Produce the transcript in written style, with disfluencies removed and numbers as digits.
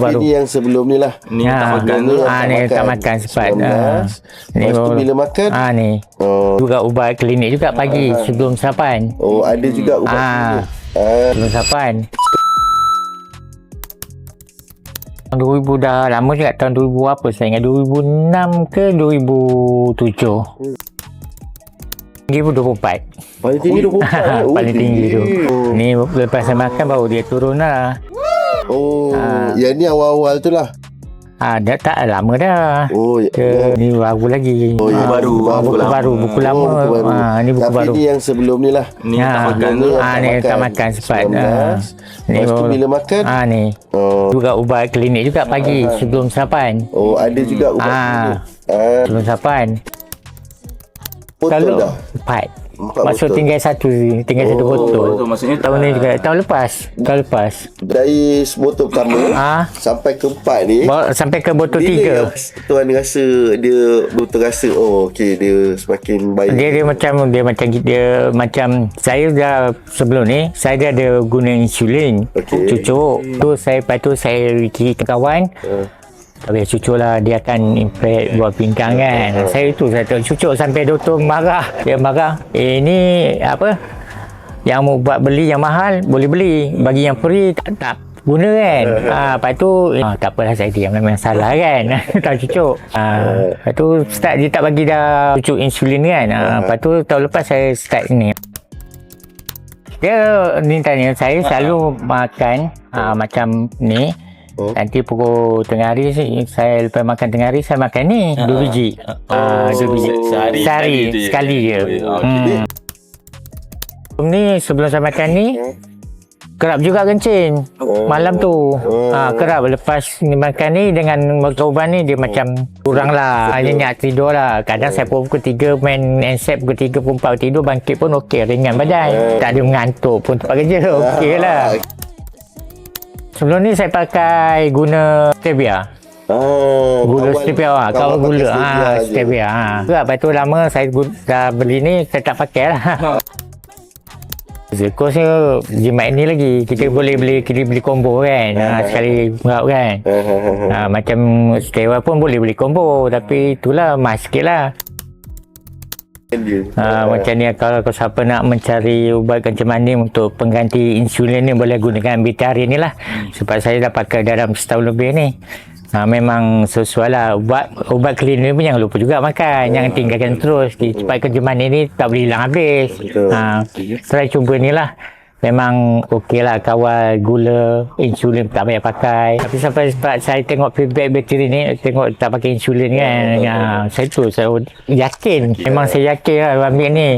Baru. Ini yang sebelum ni lah. Ni tak makan tu. Ni tak makan sempat. Ni Lepas tu bila makan? ni. Juga ubat klinik juga pagi sebelum sarapan. Oh, ada juga ubat klinik. Sebelum sarapan. Tahun 2000 dah lama juga, tahun 2000 apa saya ingat, 2006 ke 2007. Tinggi pun 24. Paling tinggi 24. Paling tinggi tu. Ni lepas saya makan baru dia turun lah. Oh, yang ni awal-awal tu lah. Dah tak lama dah. Oh, Ni baru lagi. Oh, yang baru. Buku baru, buku lama. buku baru. Ni buku Tapi baru. ni yang sebelum ni lah. Ni tak makan tu. Ni tak makan sempat. Ni Lepas tu bila makan? ni. Juga ubat klinik juga pagi sebelum sarapan. Oh, ada juga ubat klinik. Sebelum sarapan. Botol Kalau dah? 4. 4 Maksud botol. tinggal satu botol. So, maksudnya Tahun ni juga, tahun lepas. Dari botol pertama sampai ke 4 ni, Sampai ke botol 3. Tuan rasa dia betul rasa okey, dia semakin baik. Dia macam saya dah sebelum ni saya dah ada guna insulin. Cucuk. Lepas tu saya kiri ke kawan. Tapi cucuk lah, dia akan impact buah pinggang kan. Saya tak cucuk sampai doktor marah. Dia marah, ni apa, yang mau buat beli yang mahal boleh beli, bagi yang free tak guna kan. Lepas tu tak apalah, saya diam, memang salah kan. Tak cucuk. Lepas tu start dia tak bagi dah cucuk insulin kan. Lepas tu tahun lepas saya start ni. Dia ni tanya saya selalu makan macam ni. Nanti pukul tengah hari saya lepas makan tengah hari saya makan ni 2 biji. 2 biji sehari sekali je. Ni sebelum saya makan ni kerap juga kencing malam tu. Kerap lepas makan ni dengan ubat ni dia macam kurang lah, nyenyak tidur lah. Kadang saya pukul 3 main NSAP, pukul 3 pukul 4 tidur, bangkit pun okey, ringan badan, tak ada mengantuk pun tempat kerja, okey lah. Sebelum ni saya pakai guna stevia. Gula stevia kawal gula stevia. Lepas tu lama saya dah beli ni, saya tak pakai lah. Kosnya jimat ni lagi kita boleh beli combo kan. Sekali berap kan. Macam stevia pun boleh beli combo, tapi itulah mahal sikit lah. Macam ni, kalau siapa nak mencari ubat kencing manis untuk pengganti insulin ni, boleh gunakan Bitarin ni lah. Sebab saya dah pakai dalam setahun lebih ni. Memang sesuai lah. Ubat klinik pun jangan lupa juga makan, jangan tinggalkan terus. Sebab kencing manis ni tak boleh hilang habis. Saya cuba ni lah, memang okey lah, kawal gula, insulin tak payah pakai. Tapi sampai saya tengok feedback bateri ni, tengok tak pakai insulin kan, saya yakin, memang saya yakin lah ambil ni.